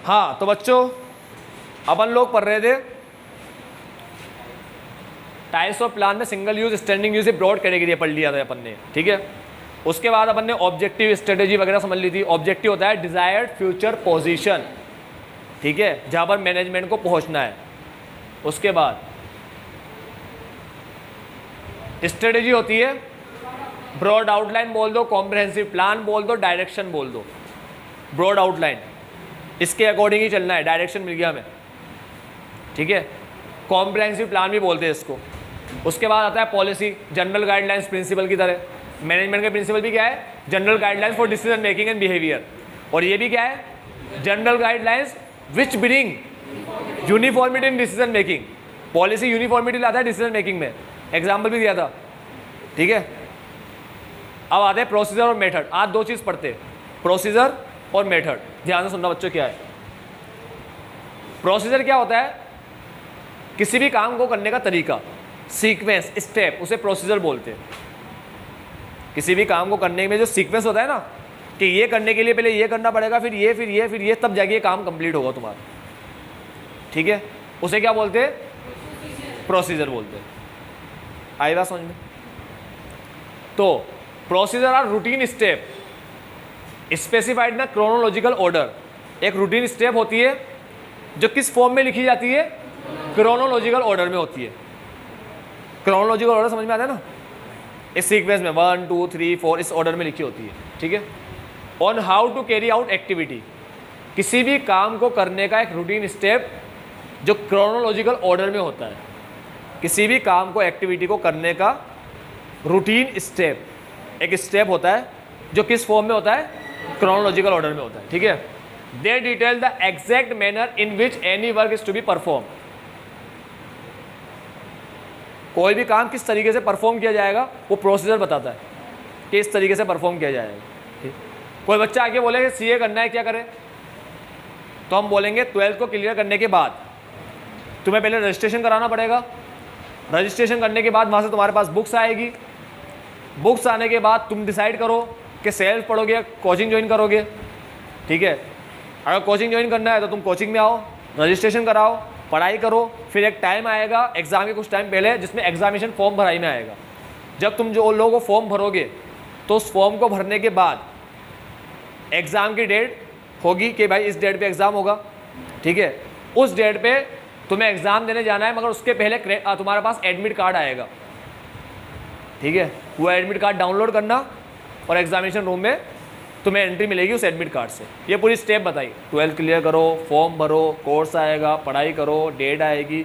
हाँ तो बच्चों अपन लोग पढ़ रहे थे टाइप्स ऑफ प्लान में single use, standing use, broad category पढ़ लिया था अपन ने, ठीक है। उसके बाद अपन ने ऑब्जेक्टिव स्ट्रेटेजी वगैरह समझ ली थी। ऑब्जेक्टिव होता है डिजायर्ड फ्यूचर पोजीशन, ठीक है, जहां पर मैनेजमेंट को पहुंचना है। उसके बाद स्ट्रेटेजी होती है ब्रॉड आउटलाइन बोल दो, कॉम्प्रिहेंसिव प्लान बोल दो, डायरेक्शन बोल दो। ब्रॉड आउटलाइन इसके अकॉर्डिंग ही चलना है, डायरेक्शन मिल गया हमें, ठीक है। कॉम्प्रिहेंसिव प्लान भी बोलते हैं इसको। उसके बाद आता है पॉलिसी, जनरल गाइडलाइंस प्रिंसिपल की तरह। मैनेजमेंट के प्रिंसिपल भी क्या है? General guidelines for decision making and behaviour. और ये भी क्या है? General guidelines which bring uniformity in decision making. Policy uniformity लाता है डिसीजन मेकिंग में, एग्जाम्पल भी दिया था, ठीक है। अब आते हैं प्रोसीजर और मेथड। आज दो चीज़ पढ़ते हैं, प्रोसीजर और मेथड। ध्यान से सुनना बच्चों, क्या है प्रोसीजर? क्या होता है? किसी भी काम को करने का तरीका, सीक्वेंस, स्टेप, उसे प्रोसीजर बोलते हैं। किसी भी काम को करने में जो सीक्वेंस होता है ना, कि ये करने के लिए पहले ये करना पड़ेगा, फिर ये, फिर ये, फिर ये, तब जाके ये काम कंप्लीट होगा तुम्हारा, ठीक है, उसे क्या बोलते हैं? प्रोसीजर बोलते हैं। आई बात समझ में? तो procedure are routine step specified ना क्रोनोलॉजिकल ऑर्डर। एक रूटीन स्टेप होती है जो किस फॉर्म में लिखी जाती है? क्रोनोलॉजिकल ऑर्डर में होती है। क्रोनोलॉजिकल ऑर्डर समझ में आता है ना? इस सीक्वेंस में 1 2 3 4 इस ऑर्डर में लिखी होती है, ठीक है। On how to carry out activity, किसी भी काम को करने का एक रूटीन स्टेप जो क्रोनोलॉजिकल ऑर्डर में होता है। किसी भी काम को, एक्टिविटी को करने का रूटीन स्टेप, एक स्टेप होता है जो किस फॉर्म में होता है? क्रोनोलॉजिकल ऑर्डर में होता है, ठीक है। They detail the exact manner in which any work is to be perform. कोई भी काम किस तरीके से परफॉर्म किया जाएगा वो प्रोसीजर बताता है कि इस तरीके से परफॉर्म किया जाएगा, ठीक। कोई बच्चा आके बोले कि सीए करना है, क्या करे? तो हम बोलेंगे 12th को क्लियर करने के बाद तुम्हें पहले रजिस्ट्रेशन कराना पड़ेगा। रजिस्ट्रेशन करने के बाद वहाँ से तुम्हारे पास बुक्स आएगी। बुक्स आने के बाद तुम डिसाइड करो कि सेल्फ पढ़ोगे या कोचिंग ज्वाइन करोगे, ठीक है। अगर कोचिंग ज्वाइन करना है तो तुम कोचिंग में आओ, रजिस्ट्रेशन कराओ, पढ़ाई करो। फिर एक टाइम आएगा एग्ज़ाम के कुछ टाइम पहले जिसमें एग्जामिनेशन फॉर्म भराई में आएगा। जब तुम जो लोगों को फॉर्म भरोगे तो उस फॉर्म को भरने के बाद एग्ज़ाम की डेट होगी कि भाई इस डेट पे एग्ज़ाम होगा, ठीक है। उस डेट पे तुम्हें एग्ज़ाम देने जाना है, मगर उसके पहले तुम्हारे पास एडमिट कार्ड आएगा, ठीक है। वो एडमिट कार्ड डाउनलोड करना और एग्जामिनेशन रूम में तुम्हें एंट्री मिलेगी उस एडमिट कार्ड से। ये पूरी स्टेप बताई, 12th क्लियर करो, फॉर्म भरो, कोर्स आएगा, पढ़ाई करो, डेट आएगी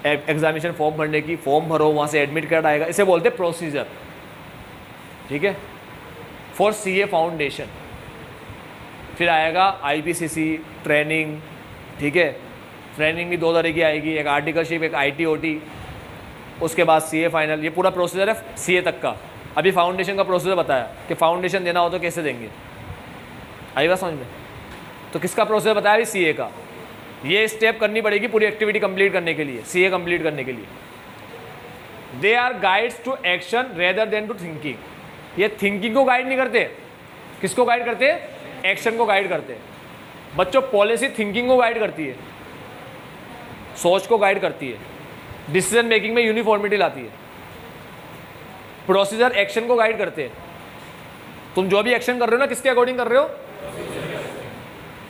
एग्जामिनेशन फॉर्म भरने की, फॉर्म भरो, वहाँ से एडमिट कार्ड आएगा। इसे बोलते हैं प्रोसीजर, ठीक है, फॉर सीए फाउंडेशन। फिर आएगा आईपीसीसी ट्रेनिंग, ठीक है। ट्रेनिंग भी दो तरह की आएगी, एक आर्टिकलशिप, एक आईटीओटी। उसके बाद सीए फाइनल। ये पूरा प्रोसीजर है सीए तक का। अभी फाउंडेशन का प्रोसीजर बताया कि फाउंडेशन देना हो तो कैसे देंगे, आई बात समझ में? तो किसका प्रोसीजर बताया? अभी सीए का। ये स्टेप करनी पड़ेगी पूरी एक्टिविटी कंप्लीट करने के लिए, सीए कंप्लीट करने के लिए। They are guides to action rather than to thinking. ये थिंकिंग को गाइड नहीं करते, किसको गाइड करते? एक्शन को गाइड करते हैं। बच्चों पॉलिसी थिंकिंग को गाइड करती है, सोच को गाइड करती है, डिसीजन मेकिंग में यूनिफॉर्मिटी लाती है। प्रोसीजर एक्शन को गाइड करते हैं। तुम जो भी एक्शन कर रहे हो ना, किसके अकॉर्डिंग कर रहे हो?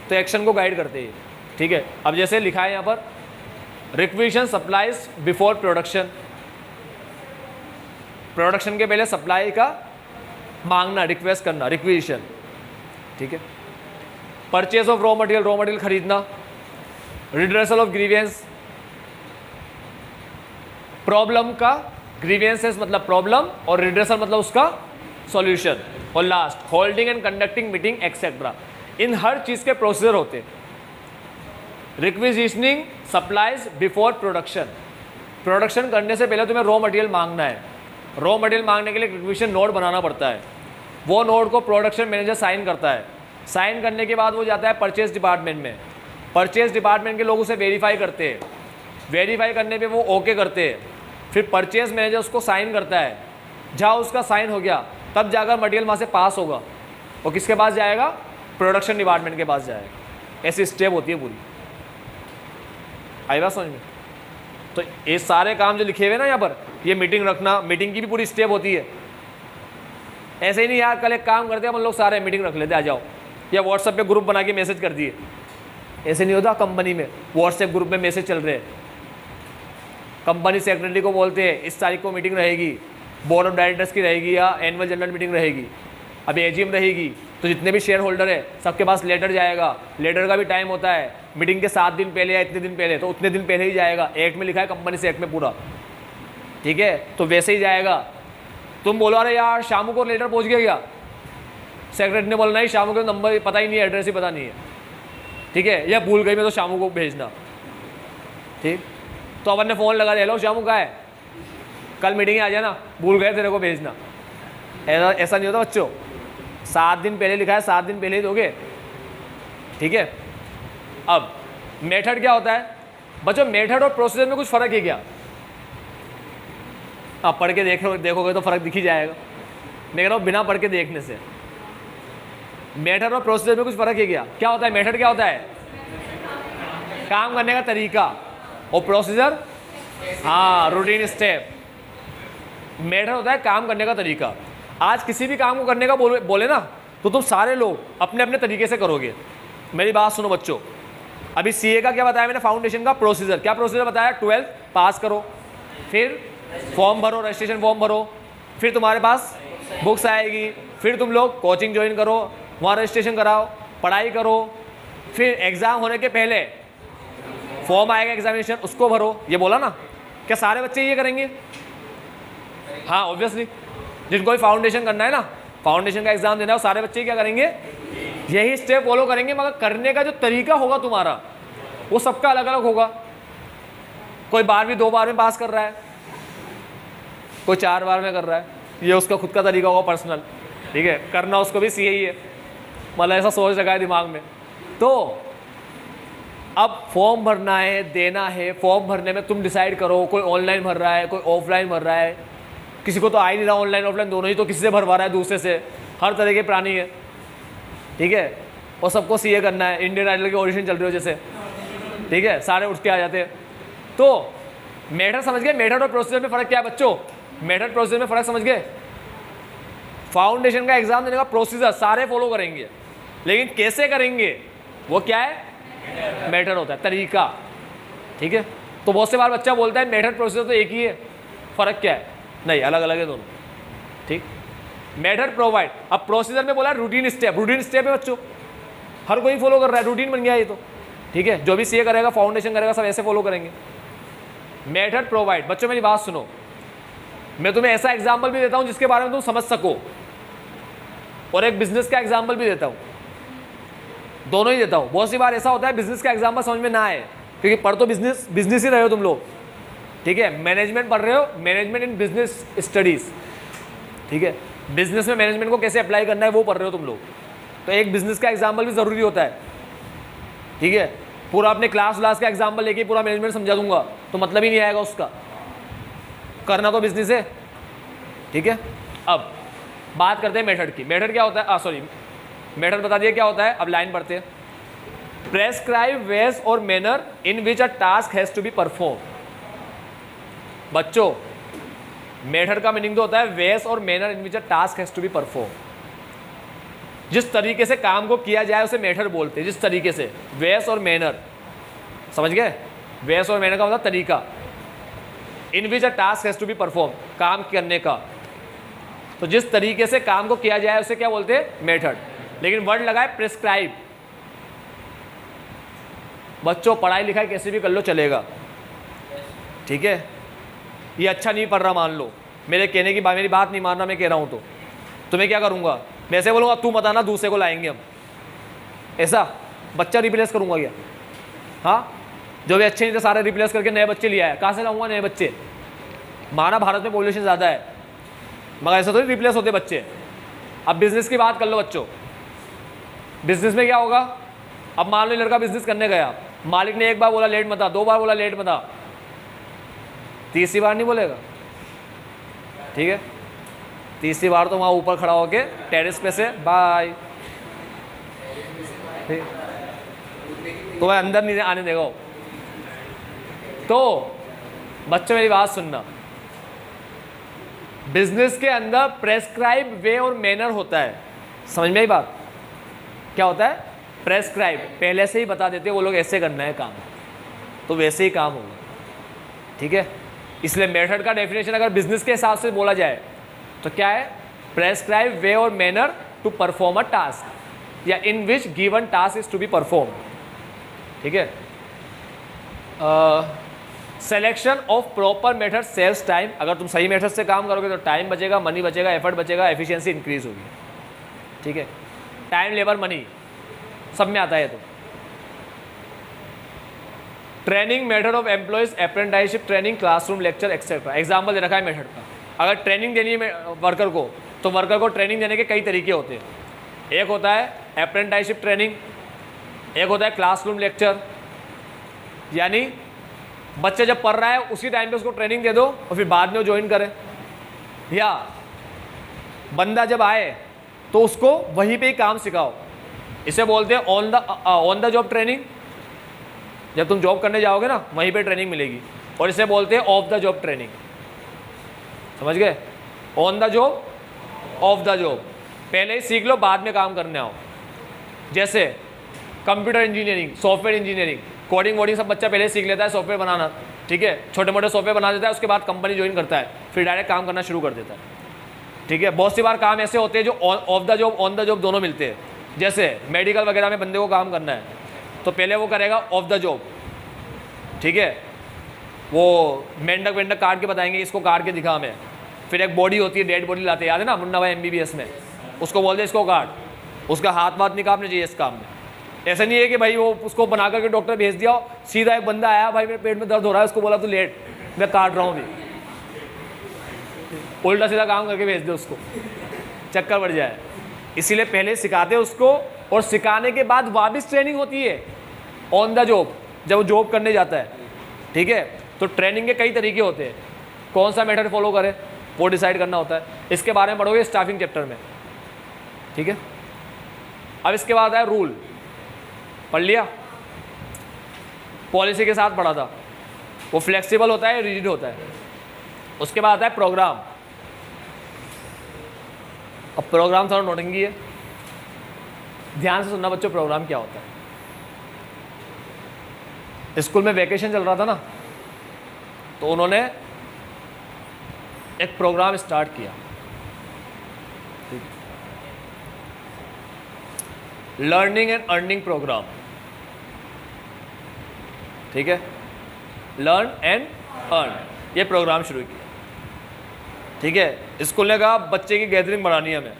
तो एक्शन को गाइड करते हैं, ठीक है। अब जैसे लिखा है यहाँ पर, requisition supplies before production. Production के पहले सप्लाई का मांगना, रिक्वेस्ट करना, रिक्विजिशन, ठीक है। परचेज ऑफ रॉ मटेरियल खरीदना। रिड्रेसल ऑफ ग्रीवियंस, प्रॉब्लम का ग्रीवियंसेस मतलब प्रॉब्लम और रिड्रेसल मतलब उसका सॉल्यूशन। और last holding and conducting meeting etcetera. इन हर चीज़ के प्रोसीजर होते हैं। Requisitioning supplies before production. Production करने से पहले तुम्हें रॉ मटेरियल मांगना है। रॉ मटेरियल मांगने के लिए रिक्विजिशन नोट बनाना पड़ता है। वो नोट को प्रोडक्शन मैनेजर साइन करता है। साइन करने के बाद वो जाता है परचेज डिपार्टमेंट में। परचेज डिपार्टमेंट के लोग उसे वेरीफाई करते हैं। वेरीफाई करने पे वो ओके करते हैं। फिर परचेज मैनेजर उसको साइन करता है। जहाँ उसका साइन हो गया तब जाकर मटेरियल वहाँ से पास होगा और किसके पास जाएगा? प्रोडक्शन डिपार्टमेंट के पास जाएगा। ऐसी स्टेप होती है पूरी। आई बात समझ में? तो ये सारे काम जो लिखे हुए ना यहाँ पर, ये मीटिंग रखना, मीटिंग की भी पूरी स्टेप होती है। ऐसे ही नहीं यार कल एक काम करते हैं हम लोग सारे मीटिंग रख लेते, आ जाओ, या व्हाट्सएप पे ग्रुप बना के मैसेज कर दिए। ऐसे नहीं होता। कंपनी में व्हाट्सएप ग्रुप में मैसेज चल रहे हैं, कंपनी सेक्रेटरी को बोलते हैं इस तारीख को मीटिंग रहेगी, बोर्ड ऑफ डायरेक्टर्स की रहेगी या एनुअल जनरल मीटिंग रहेगी, अभी एजीएम रहेगी, तो जितने भी शेयर होल्डर है सबके पास लेटर जाएगा। लेटर का भी टाइम होता है, मीटिंग के 7 दिन पहले या इतने दिन पहले, तो उतने दिन पहले ही जाएगा। एक्ट में लिखा है, कंपनी से एक्ट में पूरा, ठीक है, तो वैसे ही जाएगा। तुम बोलो अरे यार शामू को लेटर पहुंच गया क्या, सेक्रेटरी ने बोलना ही शामू को नंबर पता ही नहीं है, एड्रेस ही पता नहीं है, ठीक है, या भूल गई मैं तो शामू को भेजना, ठीक। तो अपन ने फ़ोन लगा दिया, लो शामू कहाँ है, कल मीटिंग आ जाना, भूल गए तेरे को भेजना। ऐसा नहीं होता बच्चों, 7 दिन पहले लिखा है, 7 दिन पहले ही दोगे, ठीक है। अब मेथड क्या होता है बच्चों, मेथड और प्रोसीजर में कुछ फ़र्क है क्या? आप पढ़ के देखोगे तो फ़र्क दिख ही जाएगा। मैं कह रहा हूँ बिना पढ़ के देखने से। मेथड और प्रोसीजर में कुछ फ़र्क है क्या? क्या होता है मेथड? क्या होता है? काम करने का तरीका। और प्रोसीजर, हाँ, रूटीन स्टेप। मेथड होता है काम करने का तरीका। आज किसी भी काम को करने का बोले ना, तो तुम सारे लोग अपने अपने तरीके से करोगे। मेरी बात सुनो बच्चों, अभी सीए का क्या बताया मैंने, फाउंडेशन का प्रोसीजर। क्या प्रोसीजर बताया? 12th पास करो, फिर फॉर्म भरो, रजिस्ट्रेशन फॉर्म भरो, फिर तुम्हारे पास बुक्स आएगी, फिर तुम लोग कोचिंग ज्वाइन करो, वहाँ रजिस्ट्रेशन कराओ, पढ़ाई करो, फिर एग्ज़ाम होने के पहले फॉर्म आएगा एग्जामिनेशन, उसको भरो। ये बोला ना, क्या सारे बच्चे ये करेंगे? हाँ ऑब्वियसली, जिनको भी फाउंडेशन करना है ना, फाउंडेशन का एग्जाम देना है, वो सारे बच्चे क्या करेंगे? यही स्टेप फॉलो करेंगे, मगर करने का जो तरीका होगा तुम्हारा वो सबका अलग अलग होगा। कोई 12वीं 2 बार में पास कर रहा है, कोई 4 बार में कर रहा है, ये उसका खुद का तरीका होगा पर्सनल, ठीक है, करना उसको भी सीए ही है, मतलब ऐसा सोच रखा है दिमाग में। तो अब फॉर्म भरना है, देना है, फॉर्म भरने में तुम डिसाइड करो, कोई ऑनलाइन भर रहा है, कोई ऑफलाइन भर रहा है, किसी को तो आ ही नहीं रहा ऑनलाइन ऑफलाइन दोनों ही, तो किसी से भरवा रहा है, दूसरे से, हर तरह के प्राणी है, ठीक है, और सबको सीए करना है। इंडियन आइडल की ऑडिशन चल रही हो जैसे, ठीक है, सारे उठ के आ जाते हैं। तो मेथड समझ गए? मेथड और प्रोसीजर में फ़र्क क्या है बच्चों? मेथड प्रोसीजर में फ़र्क समझ गए? फाउंडेशन का एग्जाम देने का प्रोसीजर सारे फॉलो करेंगे, लेकिन कैसे करेंगे वो क्या है? मेथड होता है, तरीका, ठीक है। तो बहुत से बार बच्चा बोलता है मेथड प्रोसीजर तो एक ही है, फ़र्क क्या है? नहीं, अलग अलग है दोनों, ठीक। मेथड प्रोवाइड, अब प्रोसीजर में बोला रूटीन स्टेप, रूटीन स्टेप है बच्चों, हर कोई फॉलो कर रहा है, रूटीन बन गया ये तो, ठीक है। जो भी सीए करेगा, फाउंडेशन करेगा, सब ऐसे फॉलो करेंगे। मेथड प्रोवाइड, बच्चों मेरी बात सुनो, मैं तुम्हें ऐसा एग्जाम्पल भी देता हूँ जिसके बारे में तुम समझ सको, और एक बिजनेस का एग्जाम्पल भी देता हूँ, दोनों ही देता हूँ। बहुत सी बार ऐसा होता है बिजनेस का एग्जाम्पल समझ में ना आए, क्योंकि पढ़ तो बिजनेस ही रहे हो तुम लोग, ठीक है, मैनेजमेंट पढ़ रहे हो, मैनेजमेंट इन बिजनेस स्टडीज़, ठीक है, बिजनेस में मैनेजमेंट को कैसे अप्लाई करना है वो पढ़ रहे हो तुम लोग। तो एक बिजनेस का एग्जाम्पल भी ज़रूरी होता है, ठीक है। पूरा अपने क्लास का एग्जाम्पल लेके पूरा मैनेजमेंट समझा दूंगा तो मतलब ही नहीं आएगा उसका, करना तो बिजनेस है, ठीक है। अब बात करते हैं मेथड की। मेथड क्या होता है? मेथड बता दिया क्या होता है, अब लाइन पढ़ते हैं। प्रेस्क्राइब वेज और manner in which a task has to be perform. बच्चों मेथड का मीनिंग तो होता है वेज और manner in which a task has to be perform. जिस तरीके से काम को किया जाए उसे मेथड बोलते हैं, जिस तरीके से, वेज और मैनर, समझ गए? वेज और मैनर का मतलब तरीका, in which a task has to be perform, काम करने का, तो जिस तरीके से काम को किया जाए उसे क्या बोलते हैं? मेथड। लेकिन वर्ड लगा है प्रिस्क्राइब। बच्चों पढ़ाई लिखाई कैसे भी कर लो चलेगा, ठीक है। ये अच्छा नहीं पढ़ रहा मान लो, मेरे कहने की मेरी बात नहीं मानना, मैं कह रहा हूँ तो मैं क्या करूँगा? मैं ऐसे बोलूँगा तू मत आना, दूसरे को लाएंगे हम, ऐसा बच्चा रिप्लेस करूँगा क्या? हाँ, जो भी अच्छे नहीं थे सारे रिप्लेस करके नए बच्चे ले आया, कहाँ से लाऊंगा नए बच्चे? माना भारत में पॉपुलेशन ज़्यादा है, मगर ऐसा तो नहीं रिप्लेस होते बच्चे। अब बिजनेस की बात कर लो बच्चों, बिजनेस में क्या होगा? अब मान लो लड़का बिजनेस करने गया, मालिक ने एक बार बोला लेट मत आ, 2 बार बोला लेट मत आ, तीसरी बार नहीं बोलेगा, ठीक है। तीसरी बार तो वहाँ ऊपर खड़ा होके टेरेस पे से बाय, तो वह अंदर नहीं आने देगा वो। तो बच्चों मेरी बात सुनना, बिजनेस के अंदर प्रेस्क्राइब वे और मैनर होता है। समझ में आई बात? क्या होता है? प्रेस्क्राइब, पहले से ही बता देते हैं वो लोग ऐसे करना है काम, तो वैसे ही काम होगा। ठीक है, इसलिए मेथड का डेफिनेशन अगर बिजनेस के हिसाब से बोला जाए तो क्या है? Prescribe way or manner to perform a task या in which given task is to be perform. ठीक है, selection of proper method saves time. अगर तुम सही मेथड से काम करोगे तो टाइम बचेगा, मनी बचेगा, एफर्ट बचेगा, एफिशिएंसी इंक्रीज होगी। ठीक है, टाइम, लेबर, मनी सब में आता है। तो training method of employees, apprenticeship training, classroom lecture etcetera. Example दे रखा है मेथड का। अगर ट्रेनिंग देनी है वर्कर को, तो वर्कर को ट्रेनिंग देने के कई तरीके होते हैं। एक होता है अप्रेंटिसशिप ट्रेनिंग, एक होता है क्लासरूम लेक्चर, यानी बच्चे जब पढ़ रहा है उसी टाइम पे उसको ट्रेनिंग दे दो और फिर बाद में वो ज्वाइन करे। या बंदा जब आए तो उसको वहीं पे ही काम सिखाओ, इसे बोलते हैं ऑन द जॉब ट्रेनिंग। जब तुम जॉब करने जाओगे ना वहीं पे ट्रेनिंग मिलेगी, और इसे बोलते हैं ऑफ द जॉब ट्रेनिंग। समझ गए? On the job, of the job, पहले ही सीख लो, बाद में काम करने आओ। जैसे computer engineering, software engineering, coding वोडिंग सब बच्चा पहले सीख लेता है, सॉफ्टवेयर बनाना। ठीक है, छोटे मोटे सॉफ्टवेयर बना देता है, उसके बाद कंपनी ज्वाइन करता है, फिर डायरेक्ट काम करना शुरू कर देता है। ठीक है, बहुत सी बार काम ऐसे होते हैं जो of the job, on the job दोनों मिलते हैं। जैसे मेडिकल वगैरह में बंदे को काम करना है तो पहले वो करेगा ऑफ द जॉब। ठीक है, वो मेंढक वेंढक काट के बताएंगे, इसको काट के दिखा हमें। फिर एक बॉडी होती है, डेड बॉडी लाते हैं, याद है ना मुन्ना भाई MBBS में, उसको बोलते हैं इसको काट, उसका हाथ वाथ नहीं काटने चाहिए इस काम में। ऐसा नहीं है कि भाई वो उसको बना करके डॉक्टर भेज दिया, सीधा एक बंदा आया, भाई मेरे पेट में दर्द हो रहा है, उसको बोला तू लेट, मैं काट रहा हूँ अभी, उल्टा सीधा काम करके भेज दे उसको, चक्कर बढ़ जाए। इसीलिए पहले सिखाते हैं उसको, और सिखाने के बाद वापस ट्रेनिंग होती है ऑन द जॉब, जब वो जॉब करने जाता है। ठीक है, तो ट्रेनिंग के कई तरीके होते हैं, कौन सा मेथड फॉलो करें वो डिसाइड करना होता है। इसके बारे में पढ़ोगे स्टाफिंग चैप्टर में। ठीक है, अब इसके बाद आया रूल, पढ़ लिया, पॉलिसी के साथ पढ़ा था, वो फ्लेक्सिबल होता है, रिजिड होता है। उसके बाद आता है प्रोग्राम। अब प्रोग्राम थोड़ा नोटिंगी है, ध्यान से सुनना बच्चों। प्रोग्राम क्या होता है? स्कूल में वैकेशन चल रहा था ना, तो उन्होंने एक प्रोग्राम स्टार्ट किया, लर्निंग एंड अर्निंग प्रोग्राम। ठीक है, लर्न एंड अर्न, ये प्रोग्राम शुरू किया। ठीक है, स्कूल ने कहा बच्चे की गैदरिंग बढ़ानी है हमें,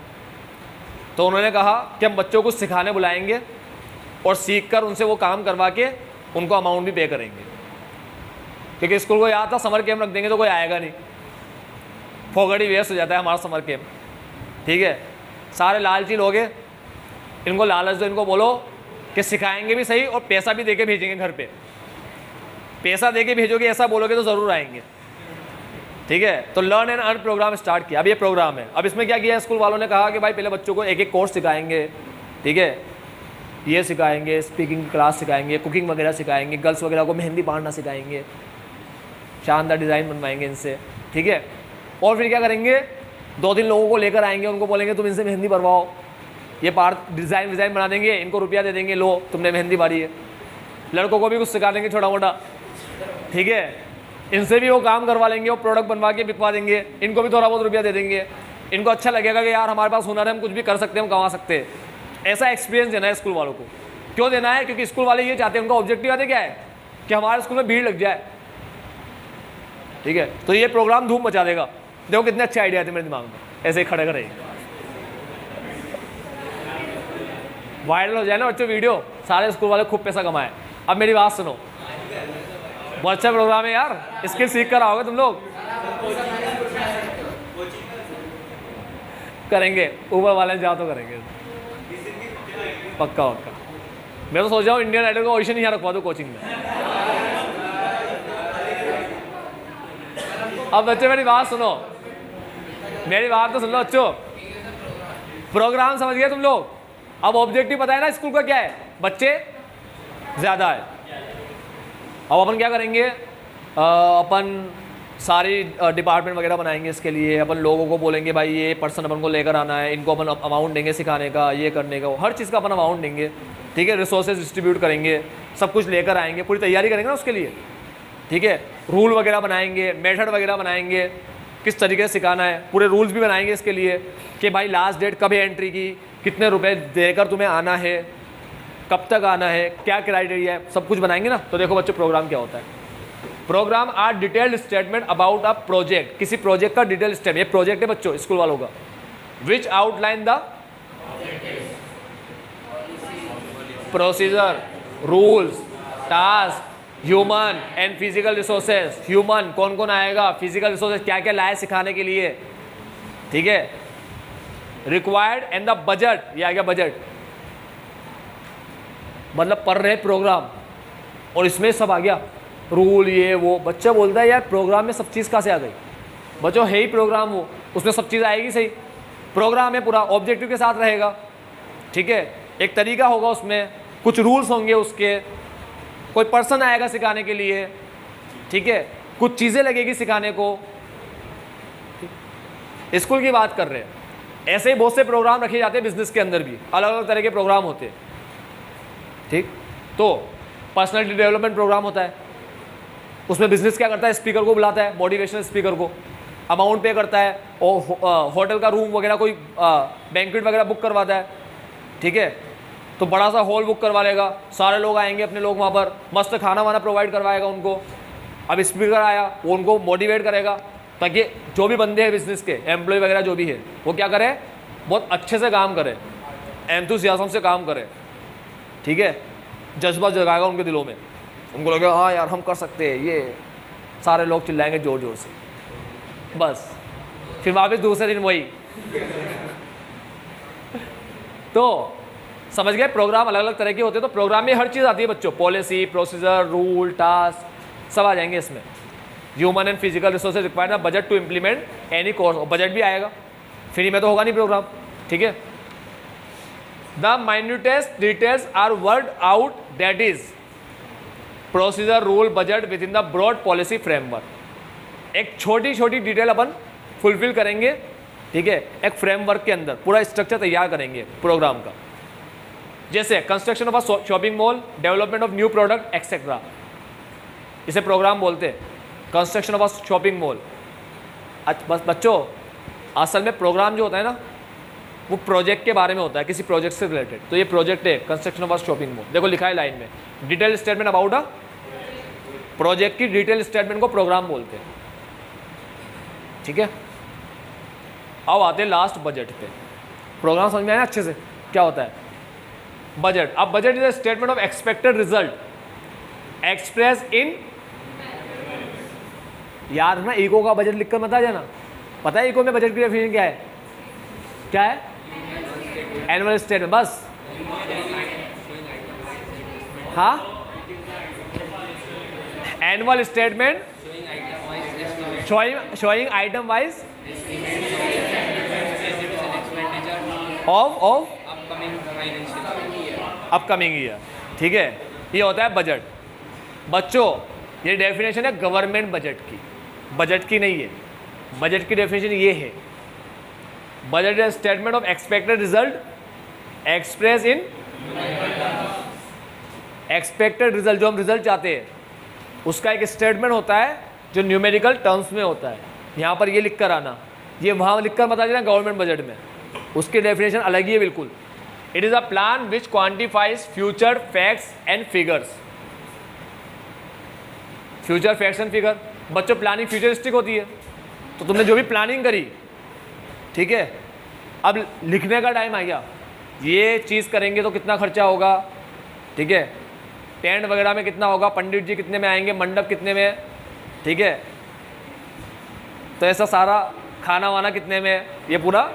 तो उन्होंने कहा कि हम बच्चों को सिखाने बुलाएंगे और सीखकर उनसे वो काम करवा के उनको अमाउंट भी पे करेंगे। क्योंकि स्कूल को याद था समर कैंप रख देंगे तो कोई आएगा नहीं, फोगड़ी वेस्ट हो जाता है हमारा समर कैंप। ठीक है, सारे लालची लोग हैं, इनको लालच दो, इनको बोलो कि सिखाएंगे भी सही और पैसा भी देके भेजेंगे घर पे। पैसा देके भेजोगे ऐसा बोलोगे तो ज़रूर आएंगे। ठीक है, तो learn and earn program start किया। अब ये प्रोग्राम है। अब इसमें क्या किया, स्कूल वालों ने कहा कि भाई पहले बच्चों को एक एक कोर्स सिखाएंगे। ठीक है, ये सिखाएंगे, स्पीकिंग क्लास सिखाएंगे, कुकिंग वगैरह सिखाएंगे, गर्ल्स वगैरह को मेहंदी बांधना सिखाएंगे, शानदार डिज़ाइन बनवाएंगे इनसे। ठीक है, और फिर क्या करेंगे, 2-3 लोगों को लेकर आएंगे, उनको बोलेंगे तुम इनसे मेहंदी भरवाओ, ये पार्ट डिज़ाइन बना देंगे, इनको रुपया दे देंगे, लो तुमने मेहंदी भरी है। लड़कों को भी कुछ सिखा देंगे छोटा मोटा। ठीक है, इनसे भी वो काम करवा लेंगे, वो प्रोडक्ट बनवा के बिकवा देंगे, इनको भी थोड़ा बहुत रुपया दे देंगे। इनको अच्छा लगेगा कि यार हमारे पास हुनर है, हम कुछ भी कर सकते हैं, हम कमा सकते हैं। ऐसा एक्सपीरियंस देना है स्कूल वालों को। क्यों देना है? क्योंकि स्कूल वाले ये चाहते हैं, उनका ऑब्जेक्टिव आते क्या है कि हमारे स्कूल में भीड़ लग जाए। ठीक है, तो ये प्रोग्राम धूम मचा देगा। देखो कितने अच्छे आइडिया थे मेरे दिमाग में, ऐसे ही खड़े खड़े वायरल हो जाए ना बच्चों वीडियो, सारे स्कूल वाले खूब पैसा कमाए। अब मेरी बात सुनो, बहुत अच्छा प्रोग्राम है यार, स्किल सीख कर आओगे तुम लोग। करेंगे, ऊपर वाले जाओ तो करेंगे, पक्का पक्का। मैं तो सोच रहा हूँ इंडियन आइडल का ऑडिशन यहाँ रखवा दो कोचिंग में। अब बच्चे मेरी बात सुनो, मेरी बात तो सुन लो बच्चों। प्रोग्राम समझ गए तुम लोग? अब ऑब्जेक्टिव पता है ना स्कूल का क्या है? बच्चे ज़्यादा है। अब अपन क्या करेंगे, अपन सारी डिपार्टमेंट वगैरह बनाएंगे इसके लिए। अपन लोगों को बोलेंगे भाई ये पर्सन अपन को लेकर आना है, इनको अपन अमाउंट देंगे सिखाने का, ये करने का, हर चीज़ का अपन अमाउंट देंगे, ठीक है। रिसोर्सेज डिस्ट्रीब्यूट करेंगे, सब कुछ लेकर आएंगे, पूरी तैयारी करेंगे ना उसके लिए, ठीक है। रूल वगैरह बनाएंगे, मेथड वगैरह बनाएंगे, किस तरीके से सिखाना है, पूरे रूल्स भी बनाएंगे इसके लिए कि भाई लास्ट डेट कब है एंट्री की, कितने रुपए देकर तुम्हें आना है, कब तक आना है, क्या क्राइटेरिया है, सब कुछ बनाएंगे ना। तो देखो बच्चों प्रोग्राम क्या होता है। Program are detailed statement about a project, किसी प्रोजेक्ट का डिटेल स्टेटमेंट, ये प्रोजेक्ट है बच्चों स्कूल वालों का, which outline the procedure, rules, task, human and physical resources. Human कौन कौन आएगा, फिजिकल रिसोर्सेज क्या क्या लाए सिखाने के लिए, ठीक है। रिक्वायर्ड एंड द बजट, ये आ गया बजट, मतलब पढ़ रहे प्रोग्राम और इसमें सब आ गया, रूल ये वो। बच्चा बोलता है यार प्रोग्राम में सब चीज़ कहाँ से आ गई, बच्चों है ही प्रोग्राम वो, उसमें सब चीज़ आएगी सही। प्रोग्राम है पूरा ऑब्जेक्टिव के साथ रहेगा, ठीक है। एक तरीका होगा उसमें, कुछ रूल्स होंगे उसके, कोई पर्सन आएगा सिखाने के लिए, ठीक है, कुछ चीज़ें लगेगी सिखाने को। स्कूल की बात कर रहे हैं, ऐसे ही बहुत से प्रोग्राम रखे जाते हैं बिजनेस के अंदर भी, अलग अलग तरह के प्रोग्राम होते हैं, ठीक। तो पर्सनालिटी डेवलपमेंट प्रोग्राम होता है, उसमें बिजनेस क्या करता है, स्पीकर को बुलाता है, मोटिवेशनल स्पीकर को, अमाउंट पे करता है और होटल का रूम वगैरह कोई बैंक्वेट वगैरह बुक करवाता है, ठीक है। तो बड़ा सा हॉल बुक करवा लेगा, सारे लोग आएंगे अपने लोग वहाँ पर, मस्त खाना वाना प्रोवाइड करवाएगा उनको। अब स्पीकर आया वो उनको मोटिवेट करेगा ताकि जो भी बंदे हैं बिजनेस के एम्प्लॉय वगैरह जो भी है वो क्या करे, बहुत अच्छे से काम करे, एंथुसियाज्म से काम करे, ठीक है। जज्बा जगाएगा उनके दिलों में, उनको लगेगा हाँ यार हम कर सकते हैं, ये सारे लोग चिल्लाएंगे जोर जोर से, बस फिर वापस दूसरे दिन वही। तो समझ गए, प्रोग्राम अलग अलग तरह के होते हैं। तो प्रोग्राम में हर चीज़ आती है बच्चों, पॉलिसी, प्रोसीजर, रूल, टास्क सब आ जाएंगे इसमें। Human and physical resources required budget to implement any course, budget भी आएगा, फ्री में तो होगा नहीं प्रोग्राम, ठीक है। The minutest details are worked out, that is procedure, rule, budget within the broad policy framework. एक छोटी छोटी डिटेल अपन फुलफिल करेंगे, ठीक है, एक फ्रेमवर्क के अंदर पूरा स्ट्रक्चर तैयार करेंगे प्रोग्राम का। जैसे construction of a shopping mall, development of new product etcetera, इसे प्रोग्राम बोलते हैं, construction of a shopping mall. बस बच्चों असल में प्रोग्राम जो होता है ना वो प्रोजेक्ट के बारे में होता है, किसी प्रोजेक्ट से रिलेटेड। तो ये प्रोजेक्ट है construction of a shopping mall, देखो लिखा है लाइन में, detail statement about a project की डिटेल स्टेटमेंट को प्रोग्राम बोलते हैं, ठीक है। अब आते हैं लास्ट बजट पे। प्रोग्राम समझ में आया अच्छे से क्या होता है बजट। अब budget is a statement of expected result express in, यार ना इको का बजट लिखकर मत आ जाना, पता है इको में बजट की डेफिनेशन क्या है, क्या है, एनुअल स्टेटमेंट, बस। हाँ, annual statement showing item wise of upcoming year, ठीक है। ये होता है बजट। बच्चों ये डेफिनेशन है गवर्नमेंट बजट की नहीं है। बजट की डेफिनेशन ये है, budget is statement of expected result express in, expected result जो हम रिजल्ट चाहते हैं उसका एक स्टेटमेंट होता है जो न्यूमेरिकल टर्म्स में होता है। यहाँ पर ये लिख कर आना, ये वहाँ लिख कर बता देना गवर्नमेंट बजट में, उसकी डेफिनेशन अलग ही है बिल्कुल। It is a plan which quantifies future facts and figures. Future facts and figure, बच्चों प्लानिंग फ्यूचरिस्टिक होती है, तो तुमने जो भी प्लानिंग करी, ठीक है, अब लिखने का टाइम आ गया, ये चीज़ करेंगे तो कितना खर्चा होगा, ठीक है, टेंट वगैरह में कितना होगा, पंडित जी कितने में आएंगे, मंडप कितने में, ठीक है, तो ऐसा सारा खाना वाना कितने में, ये पूरा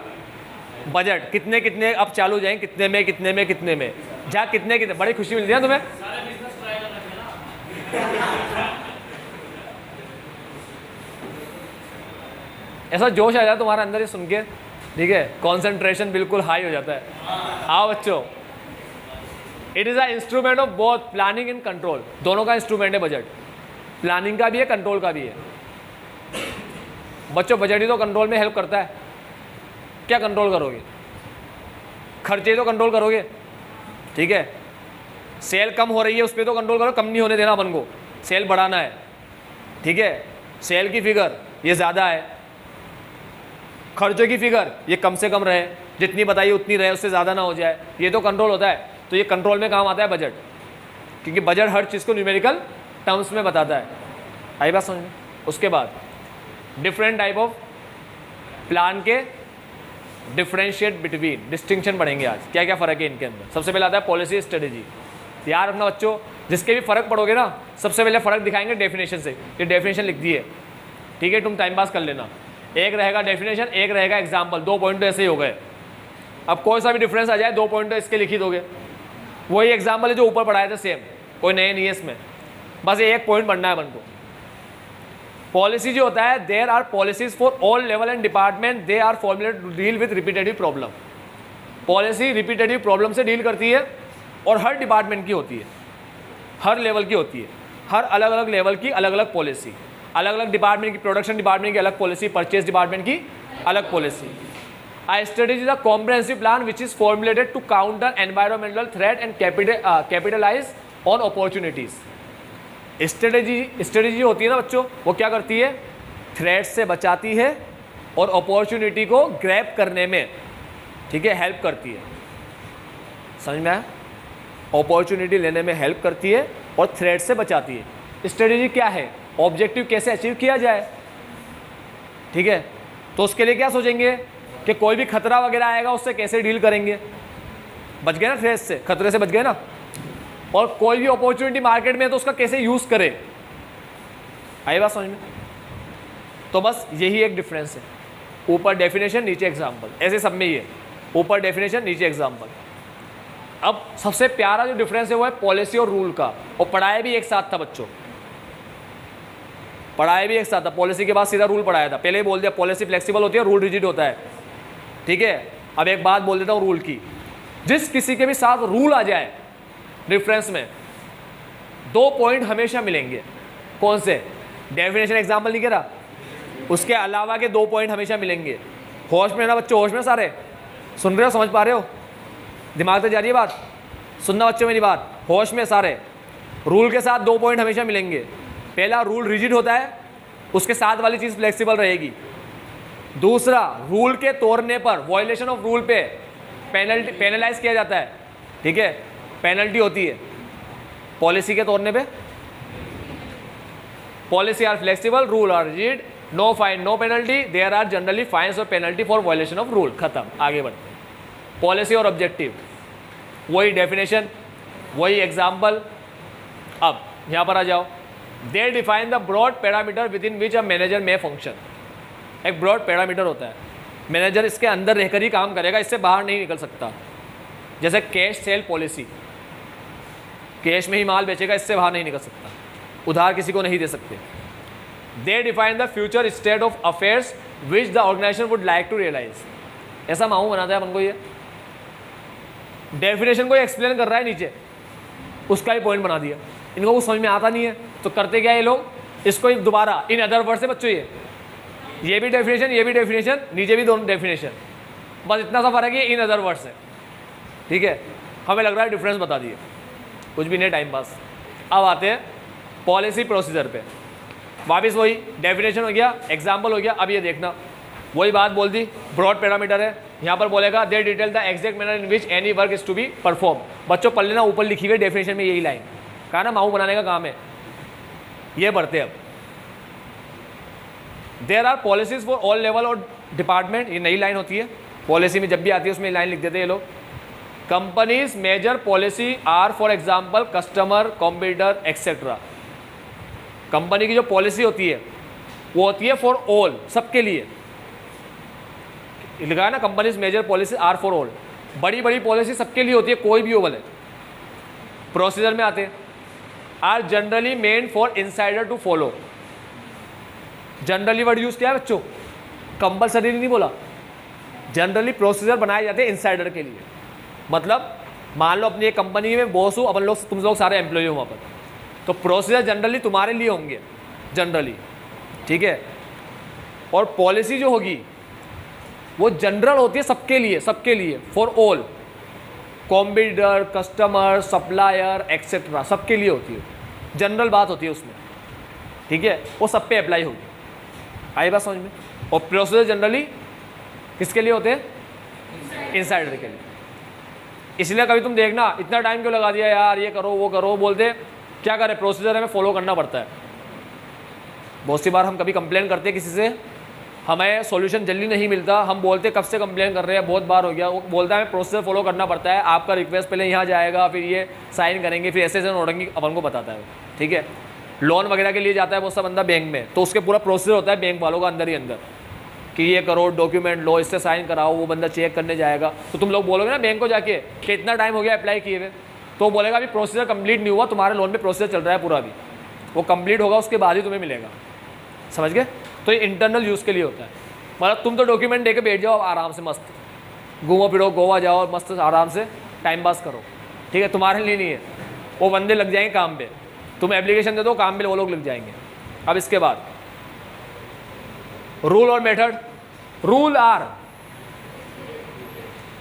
बजट कितने कितने अब चालू जाएंगे, कितने में कितने में कितने में, जहाँ कितने कितने, बड़ी खुशी मिलती है तुम्हें। ऐसा जोश आ जाता है तुम्हारे अंदर ये सुन के, ठीक है, कॉन्सेंट्रेशन बिल्कुल हाई हो जाता है। आओ बच्चों, it is a instrument of both planning and control, दोनों का इंस्ट्रूमेंट है बजट, प्लानिंग का भी है, कंट्रोल का भी है। बच्चों बजट ही तो कंट्रोल में हेल्प करता है। क्या कंट्रोल करोगे? खर्चे तो कंट्रोल करोगे, ठीक है। सेल कम हो रही है उस पर तो कंट्रोल करो, कम नहीं होने देना अपन को, सेल बढ़ाना है, ठीक है। सेल की फिगर ये ज़्यादा है, खर्चों की फिगर ये कम से कम रहे, जितनी बताइए उतनी रहे, उससे ज़्यादा ना हो जाए, ये तो कंट्रोल होता है। तो ये कंट्रोल में काम आता है बजट, क्योंकि बजट हर चीज़ को न्यूमेरिकल टर्म्स में बताता है। आई बात समझ में? उसके बाद डिफरेंट टाइप ऑफ प्लान के डिफरेंशिएट बिटवीन, डिस्टिंक्शन पढ़ेंगे आज, क्या क्या फ़र्क है इनके अंदर। सबसे पहले आता है पॉलिसी स्ट्रेटेजी। यार अपना बच्चों जिसके भी फ़र्क पढ़ोगे ना, सबसे पहले फ़र्क दिखाएंगे डेफिनेशन से। ये डेफिनेशन लिख दी है, ठीक है, तुम टाइम पास कर लेना। एक रहेगा डेफिनेशन, एक रहेगा एग्जाम्पल, 2 पॉइंट तो ऐसे ही हो गए। अब कोई सा भी डिफरेंस आ जाए 2 पॉइंट तो इसके लिख ही दोगे। वही एग्जाम्पल है जो ऊपर पढ़ाए थे, सेम, कोई नए नहीं है इसमें, बस ये एक पॉइंट पढ़ना है अपन को। पॉलिसी जो होता है, there are policies for all level and department, they are formulated to deal with repetitive problem. Policy repetitive problem से डील करती है और हर डिपार्टमेंट की होती है, हर लेवल की होती है, हर अलग अलग लेवल की अलग अलग पॉलिसी, अलग अलग डिपार्टमेंट की, प्रोडक्शन डिपार्टमेंट की अलग पॉलिसी, परचेज डिपार्टमेंट की अलग policy. A strategy is a comprehensive plan which is formulated to counter environmental threat and capitalize on opportunities. Strategy होती है ना बच्चों, वो क्या करती है? थ्रेट से बचाती है और अपॉर्चुनिटी को ग्रैब करने में, ठीक है, हेल्प करती है। समझ में आया? अपॉर्चुनिटी लेने में हेल्प करती है और थ्रेट से बचाती है। स्ट्रेटेजी क्या है? ऑब्जेक्टिव कैसे अचीव किया जाए, ठीक है। तो उसके लिए क्या सोचेंगे कि कोई भी खतरा वगैरह आएगा उससे कैसे डील करेंगे, बच गए ना थ्रेट से, खतरे से बच गए ना। और कोई भी अपॉर्चुनिटी मार्केट में है तो उसका कैसे यूज़ करें। आई बात समझ में? तो बस यही एक डिफरेंस है, ऊपर डेफिनेशन नीचे एग्जाम्पल, ऐसे सब में ही है, ऊपर डेफिनेशन नीचे एग्जाम्पल। अब सबसे प्यारा जो डिफरेंस है वो है पॉलिसी और रूल का, और पढ़ाया भी एक साथ था बच्चों, पढ़ाया भी एक साथ था। पॉलिसी के बाद सीधा रूल पढ़ाया था, पहले ही बोल दिया पॉलिसी फ्लेक्सिबल होती है, रूल रिजिड होता है, ठीक है। अब एक बात बोल देता हूँ रूल की, जिस किसी के भी साथ रूल आ जाए डिफरेंस में 2 पॉइंट हमेशा मिलेंगे। कौन से? डेफिनेशन एग्जाम्पल नहीं कह रहा, उसके अलावा के 2 पॉइंट हमेशा मिलेंगे। होश में ना बच्चों, होश में सारे, सुन रहे हो, समझ पा रहे हो, दिमाग तक जा रही है बात? सुनना बच्चों मेरी बात, होश में सारे। रूल के साथ 2 पॉइंट हमेशा मिलेंगे। पहला, रूल रिजिड होता है, उसके साथ वाली चीज़ फ्लेक्सिबल रहेगी। दूसरा, रूल के तोड़ने पर, वायलेशन ऑफ रूल पे पेनलाइज किया जाता है, ठीक है, पेनल्टी होती है। पॉलिसी के तोड़ने पे policy are flexible, rule are rigid, no fine no penalty, there are generally fines और penalty for violation of rule. खत्म, आगे बढ़ते हैं। पॉलिसी और ऑब्जेक्टिव, वही डेफिनेशन, वही एग्जाम्पल। अब यहाँ पर आ जाओ, they define the broad parameter within which a manager में फंक्शन। एक ब्रॉड पैरामीटर होता है, मैनेजर इसके अंदर रहकर ही काम करेगा, इससे बाहर नहीं निकल सकता। जैसे कैश सेल पॉलिसी, कैश में ही माल बेचेगा, इससे बाहर नहीं निकल सकता, उधार किसी को नहीं दे सकते। They define the future state of affairs which the organisation would like to realise. ऐसा माहू बनाता है अपन को। ये डेफिनेशन को एक्सप्लेन कर रहा है नीचे, उसका ही पॉइंट बना दिया। इनको कुछ समझ में आता नहीं है तो करते क्या ये लोग, इसको दोबारा इन अदर वर्ड से बच्चों, ये भी डेफिनेशन, ये भी डेफिनेशन, नीचे भी दोनों डेफिनेशन, बस इतना सा फर्क है इन अदर वर्ड से, ठीक है। हमें लग रहा है डिफरेंस बता दिए, कुछ भी नहीं, टाइम पास। अब आते हैं पॉलिसी प्रोसीजर पे। वापस वही डेफिनेशन हो गया, एग्जाम्पल हो गया। अब ये देखना, वही बात बोल दी, ब्रॉड पैरामीटर है, यहाँ पर बोलेगा they detail the exact manner in which any work is to be perform. बच्चों पढ़ लेना, ऊपर लिखी हुई डेफिनेशन में यही लाइन, कहा ना माहू बनाने का काम है। ये बढ़ते अब, there are policies for all level और डिपार्टमेंट, ये नई लाइन होती है, पॉलिसी में जब भी आती है उसमें लाइन लिख देते हैं ये लोग। Companies major policy are for example customer, competitor etcetera. Company की जो पॉलिसी होती है वो होती है फॉर ऑल, सबके लिए लिखा है ना, companies major policy are for all. बड़ी बड़ी पॉलिसी सबके लिए होती है, कोई भी हो भले। प्रोसीजर में आते हैं, are generally meant for insider to follow. Generally word use किया है बच्चों, कंपल्सरी नहीं बोला। जनरली प्रोसीजर बनाए जाते हैं इनसाइडर के लिए, मतलब मान लो अपनी एक कंपनी में बॉस हूँ, अपन लोग तुम लोग सारे एम्प्लॉय हो वहाँ पर, तो प्रोसीजर जनरली तुम्हारे लिए होंगे जनरली, ठीक है। और पॉलिसी जो होगी वो जनरल होती है सबके लिए, for all, competitor, customer, supplier etcetera, सबके लिए होती है, जनरल बात होती है उसमें, ठीक है। वो सब पे अप्लाई होगी, आई बात समझ में। और प्रोसीजर जनरली किसके लिए होते हैं? इनसाइडर के लिए। इसलिए कभी तुम देखना इतना टाइम क्यों लगा दिया यार, ये करो वो करो, बोलते क्या करें, प्रोसीजर हमें फॉलो करना पड़ता है। बहुत सी बार हम कभी कंप्लेन करते हैं किसी से, हमें सॉल्यूशन जल्दी नहीं मिलता, हम बोलते कब से कंप्लेन कर रहे हैं, बहुत बार हो गया, वो बोलता है हमें प्रोसीजर फॉलो करना पड़ता है, आपका रिक्वेस्ट पहले यहाँ जाएगा, फिर ये साइन करेंगे, फिर ऐसे नोटेंगे, अपन को बताता है, ठीक है। लोन वगैरह के लिए जाता है बहुत सा बंदा बैंक में, तो उसके पूरा प्रोसीजर होता है बैंक वालों का अंदर ही अंदर, कि ये करो, डॉक्यूमेंट लो, इससे साइन कराओ, वो बंदा चेक करने जाएगा। तो तुम लोग बोलोगे ना बैंक को जाके कि इतना टाइम हो गया अप्लाई किए हुए, तो बोलेगा अभी प्रोसीजर कंप्लीट नहीं हुआ, तुम्हारे लोन पे प्रोसीजर चल रहा है पूरा, अभी वो कंप्लीट होगा उसके बाद ही तुम्हें मिलेगा, समझ गए। तो ये इंटरनल यूज़ के लिए होता है। मतलब तुम तो डॉक्यूमेंट दे के बैठ जाओ आराम से, मस्त घूमो फिरो, गोवा जाओ, मस्त आराम से टाइम पास करो, ठीक है, तुम्हारे लिए नहीं है, वो बंदे लग जाएंगे काम पे, तुम एप्लीकेशन दे दो, काम पे वो लोग लग जाएंगे। अब इसके बाद रूल और method, rule are,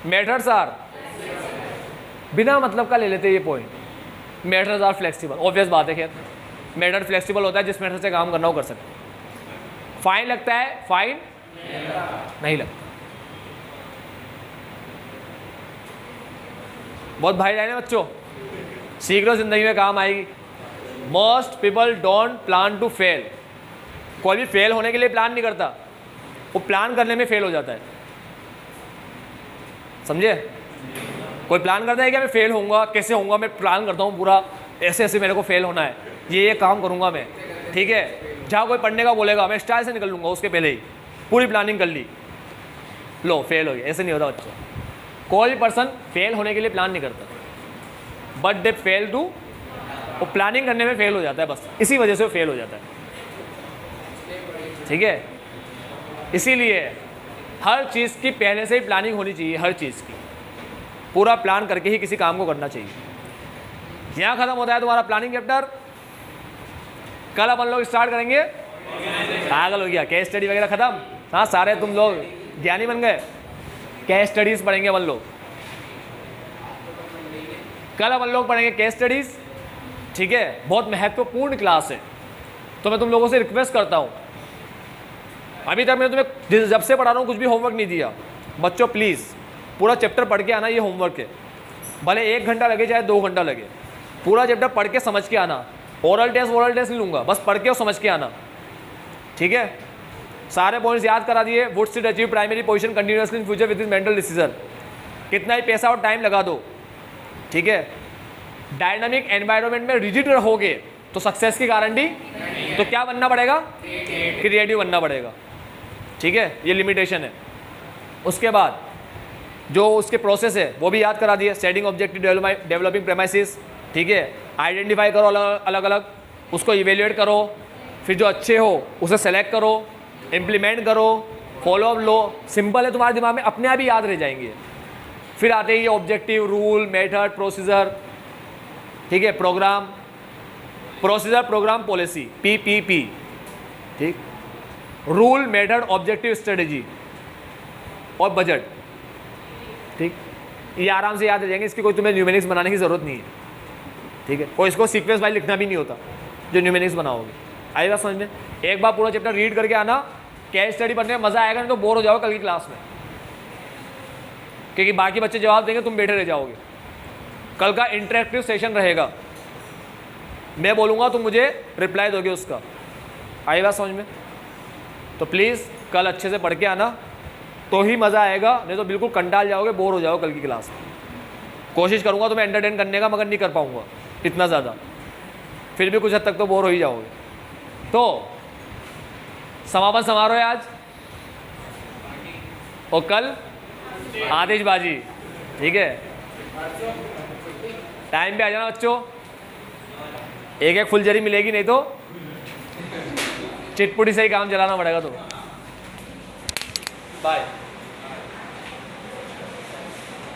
methods are, बिना मतलब का ले लेते ये point, methods are flexible, obvious बात है, खैर मेथड फ्लेक्सिबल होता है, जिस मेथड से काम करना हो कर सकते। फाइन लगता है, फाइन नहीं लगता। बहुत भाई रहने बच्चों, सीख लो, जिंदगी में काम आएगी। Most people don't plan to fail, कोई भी फेल होने के लिए प्लान नहीं करता, वो प्लान करने में फेल हो जाता है, समझे। कोई प्लान करता है कि मैं फेल होऊंगा, कैसे होऊंगा, मैं प्लान करता हूँ पूरा, ऐसे ऐसे मेरे को फेल होना है, ये काम करूंगा मैं, ठीक है। जहाँ कोई पढ़ने का बोलेगा मैं स्टाइल से निकल लूँगा, उसके पहले ही पूरी प्लानिंग कर ली, लो फेल हो गया। ऐसे नहीं होता बच्चों, कोई पर्सन फेल होने के लिए प्लान नहीं करता, बट दे फेल टू, वो प्लानिंग करने में फेल हो जाता है, बस इसी वजह से वो फेल हो जाता है, ठीक है। इसीलिए हर चीज़ की पहले से ही प्लानिंग होनी चाहिए, हर चीज़ की पूरा प्लान करके ही किसी काम को करना चाहिए। यहाँ ख़त्म होता है तुम्हारा प्लानिंग चैप्टर। कल अपन लोग स्टार्ट करेंगे, पागल हो गया, केस स्टडी वगैरह खत्म। हाँ, सारे तुम लोग ज्ञानी बन गए, केस स्टडीज़ पढ़ेंगे अपन लोग। कल अपन लोग पढ़ेंगे केस स्टडीज़, ठीक है। बहुत महत्वपूर्ण क्लास है, तो मैं तुम लोगों से रिक्वेस्ट करता हूँ, अभी तक मैंने तुम्हें जब से पढ़ा रहा हूँ कुछ भी होमवर्क नहीं दिया। बच्चों प्लीज़ पूरा चैप्टर पढ़ के आना, ये होमवर्क है, भले 1 घंटा लगे चाहे 2 घंटा लगे, पूरा चैप्टर पढ़ के समझ के आना। ओरल टेस्ट नहीं लूँगा, बस पढ़ के और समझ के आना, ठीक है। सारे पॉइंट्स याद करा दिए। Would should achieve primary position continuously in future with his mental decision, कितना ही पैसा और टाइम लगा दो, ठीक है। डायनामिक एनवायरनमेंट में रिजिड रहोगे तो सक्सेस की गारंटी, तो क्या बनना पड़ेगा, क्रिएटिव बनना पड़ेगा, ठीक है, ये लिमिटेशन है। उसके बाद जो उसके प्रोसेस है वो भी याद करा दिए, सेटिंग ऑब्जेक्टिव, डेवलपिंग प्रेमाइसिस, ठीक है। आइडेंटिफाई करो अलग अलग, उसको इवेल्युएट करो, फिर जो अच्छे हो उसे सेलेक्ट करो, इम्प्लीमेंट करो, फॉलोअप लो। सिंपल है, तुम्हारे दिमाग में अपने आप ही याद रह जाएंगे। फिर आते हैं ये ऑब्जेक्टिव, रूल, मेथड, प्रोसीजर, ठीक है, program, procedure, program, policy, PPP, ठीक, रूल, मेथड, ऑब्जेक्टिव, स्ट्रेटेजी और बजट, ठीक। ये आराम से याद रह जाएंगे, इसकी कोई तुम्हें न्यूमेरिक्स बनाने की ज़रूरत नहीं है, ठीक है। और इसको सीक्वेंस वाइज लिखना भी नहीं होता जो न्यूमेरिक्स बनाओगे। आई बात समझ में। एक बार पूरा चैप्टर रीड करके आना, केस स्टडी पढ़ने में मज़ा आएगा, नहीं तो बोर हो जाओगे कल की क्लास में, क्योंकि बाकी बच्चे जवाब देंगे, तुम बैठे रह जाओगे। कल का इंटरेक्टिव सेशन रहेगा, मैं बोलूँगा तुम मुझे रिप्लाई दोगे उसका। आई बात समझ में। तो प्लीज़ कल अच्छे से पढ़ के आना, तो ही मज़ा आएगा, नहीं तो बिल्कुल कंटाल जाओगे, बोर हो जाओगे कल की क्लास में। कोशिश करूँगा तुम्हें एंटरटेन करने का, मगर नहीं कर पाऊँगा इतना ज़्यादा, फिर भी कुछ हद तक तो बोर हो ही जाओगे। तो समापन समारोह है आज, और कल आतिशबाजी, ठीक है। टाइम पे आ जाना बच्चों, एक एक फुलझड़ी मिलेगी, नहीं तो चिटपुटी से ही काम चलाना पड़ेगा। तो बाय।